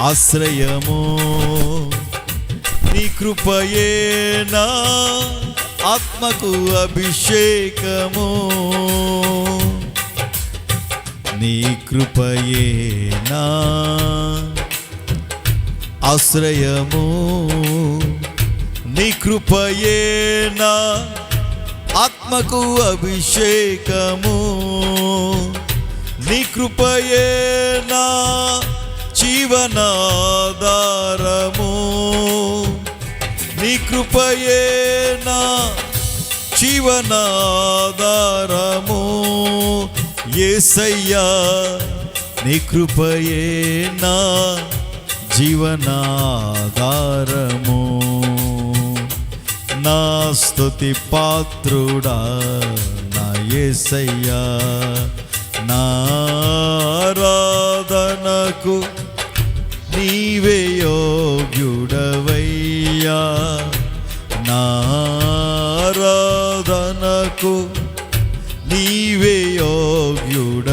ఆశ్రయము. నీ కృపయే నా ఆత్మకు అభిషేకము. నీ కృపయే నా ఆశ్రయము. నీ కృపయే నా ఆత్మకు అభిషేకము. నీ కృపయే నా జీవనాధారము. నీ కృపయే నా జీవనాధారము. యేసయ్యా నీ కృపయే నా జీవనాధారము. నా స్తుతి పాత్రుడా నా యేసయ్యా, నా ఆరాధనకు నీవే యోగ్యుడవయ్యా. నా ఆరాధనకు నీవే యోగ్యుడవయ్యా.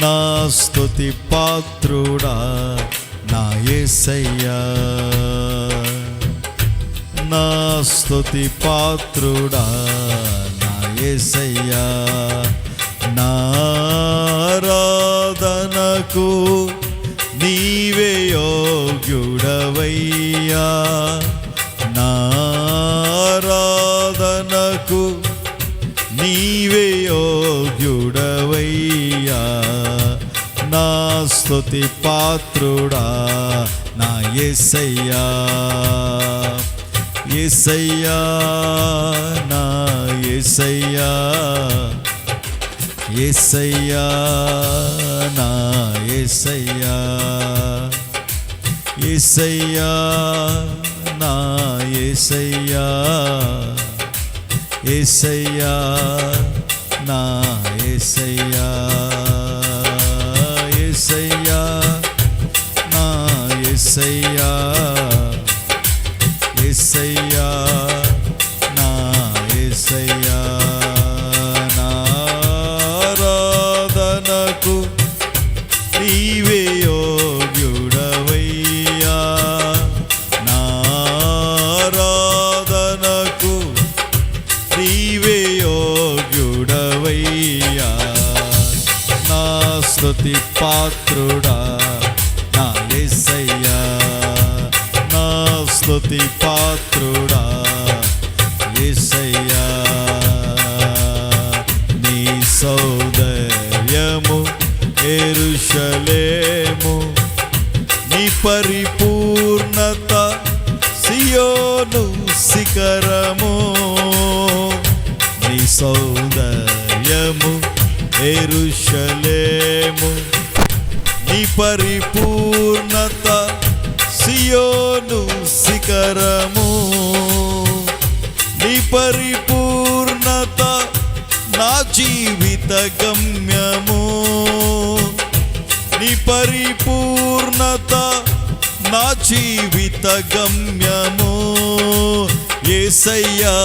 నా స్తుతి పాత్రుడా నా యేసయ్యా, నా స్తుతి పాత్రుడా నా యేసయ్యా. నా ఆరాధనకు నీవే యోగ్యుడవయ్యా. నా ఆరాధనకు నీవే యోగ్యుడవయ్యా. నా స్తుతి పాత్రుడా నా యేసయ్యా, యేసయ్యా నా యేసయ్యా, యేసయ్యా నా యేసయ్యా, యేసయ్యా నా యేసయ్యా, యేసయ్యా నా యేసయ్యా, యేసయ్యా నా యేసయ్యా, యేసయ్యా నా యేసయ్యా. నా ఆరాధనకు నీవే యోగ్యుడవయ్యా. నా ఆరాధనకు నీవే యోగ్యుడవయ్యా. నా స్తుతి పాత్రుడా నా యేసయ్యా, నా స్తుతి పాత్రుడా యేసయ్యా. నీ సౌందర్యము యెరూషలేము, నీ పరిపూర్ణత సియోను శిఖరము. నీ సౌందర్యము యెరూషలేము, నీ పరిపూర్ణత సియోను శిఖరము. నీ పరిపూర్ణత నా జీవిత గమ్యము. నీ పరిపూర్ణత నా జీవిత గమ్యము. యేసయ్యా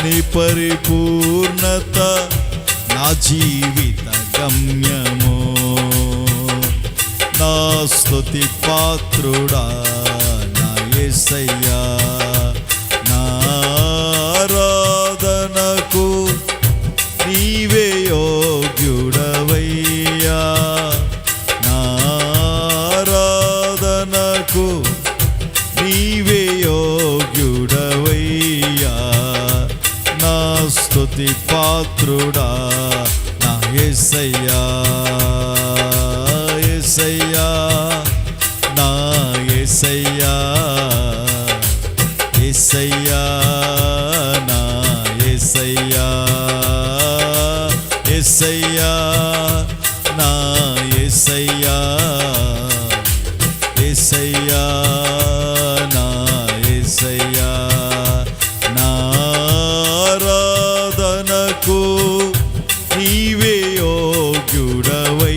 నీ పరిపూర్ణత నా జీవిత గమ్యము. నా స్తుతి పాత్రుడా నా యేసయ్యా, నా ఆరాధనకు నీవే యోగ్యుడవయ్యా. నా ఆరాధనకు నీవే యోగ్యుడవయ్యా. నా స్తుతి పాత్రుడా నా యేసయ్యా, యేసయ్యా నా యేసయ్యా, యేసయ్యా నా యేసయ్యా, యేసయ్యా నా యేసయ్యా, యేసయ్యా నా యేసయ్యా. నా ఆరాధనకు నీవే యోగ్యుడవయ్యా.